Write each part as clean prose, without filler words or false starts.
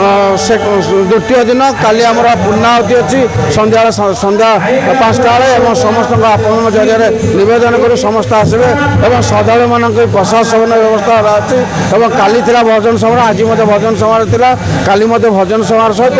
द्वितीय दिन काली आम पूर्णाहुति अच्छी संध्या 5टा बेले समस्त आपण जरिए नवेदन कर समस्त आसवे और श्रद्धालु मान प्रसाद सेवन व्यवस्था अच्छी और काली थी भजन समारोह आज भजन समारोह था काली भजन समारोह सहित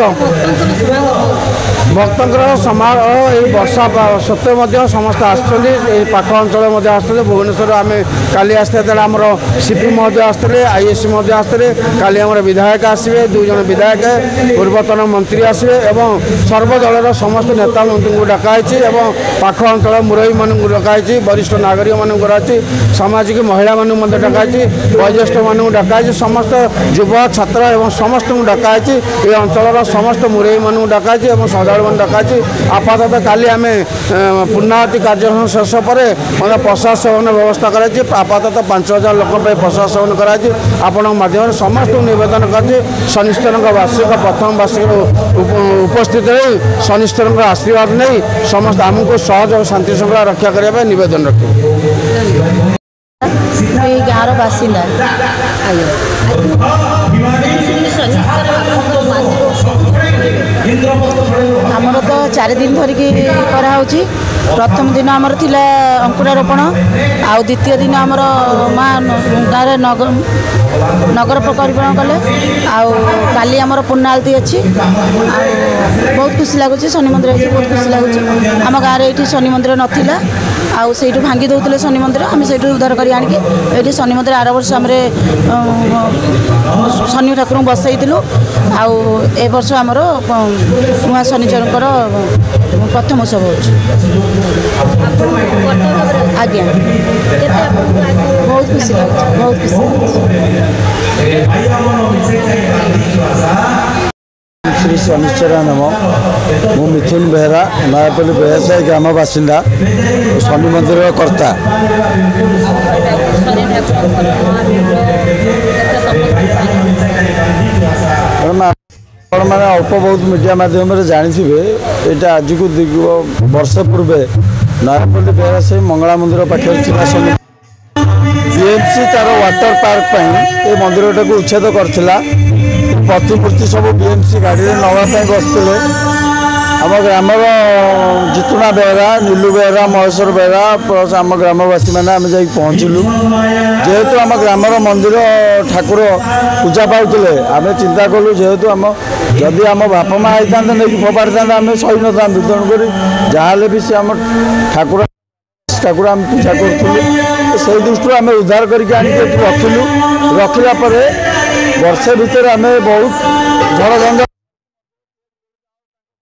भक्तर समारोह ये वर्षा सत्वे समस्त आख अंचल आसते भुवनेश्वर आम काली आसते आमर सीपी महोदय आसते आईएससी महोदय आसते काली आम विधायक आसवे 2 जन विधायक पूर्वतन मंत्री आसवे और सर्वदल समस्त नेता मंत्री को डकाई और पाख अंचल मुरई मान डकाई वरिष्ठ नागरिक मान डकाई सामाजिक महिला मान डकाई वयोज्येष्ठ मान डकाई समस्त युव छात्र और समस्त को डकाई ये अंचल समस्त मुरई मान डकाई और श्रद्धालु मान डकाई आपातत काली आम पूर्णाहुति कार्यक्रम शेष पर प्रसाद सेवन व्यवस्था कराई आपातत 5000 लोक प्रसाद सेवन कराई आपण माध्यम समस्त निवेदन कर शनिश्चर वार्षिक प्रथम वार्षिक उपस्थित रही शनिश्चर आशीर्वाद नहीं समस्त आमको सहज और शांति श्रृंखला रक्षा करने निवेदन रखें। गाँव बासिंदा आमर तो 4 दिन धरिकी कराऊँगी प्रथम दिन आमर थिला अंकुरारोपण आउ द्वितीय दिन आमर माँ गाँव नगर परिक्रमा कले काली आमर पूर्णाहुति अच्छी बहुत खुशी लगुच शनि मंदिर बहुत खुशी लगुच आम गाँव ये शनि मंदिर नाला आउ से भांगी दौले शनि मंदिर आम से उद्धार कर आनिकी शनि मंदिर आर वर्ष आम शनि ठाकुर बसईलु आउ ए वर्ष आमर नुआ शनिचर प्रथम उत्सव हो आज्ञा बहुत खुशी लगे बहुत खुशी श्री शनिश्चर नम मु मिथुन बेहरा नयापल्ली व्यवसायी ग्राम बासिंदा शनि मंदिर कर्ता मैंने अल्प बहुत मीडिया माध्यम जानी यहाँ आज को वर्ष पूर्वे नयापल्ली व्यवसायी मंगला मंदिर पाखे बीएमसी तार वाटर पार्क ये मंदिर टाक उच्छेद करथिला प्रतिमूर्ति सब बीएमसी गाड़ी में नापी बसते आम ग्रामर जितुना बेहरा नीलू बेहरा महेश्वर बेहरा प्लस आम ग्रामवासी मैंने आम जा पहुँचलु जेहेतु आम ग्रामर मंदिर ठाकुर पूजा पाते आम चिंता कलु जेहेतु आम जदि आम बापा माँ होता नहीं फोपाड़ी था आम सही न था तेणुक जहाँ भी सी आम ठाकुर ठाकुर आम पूजा करूँ से दृष्टि आम उद्धार करके रखिलु रखला वर्षे भितर आम बहुत झड़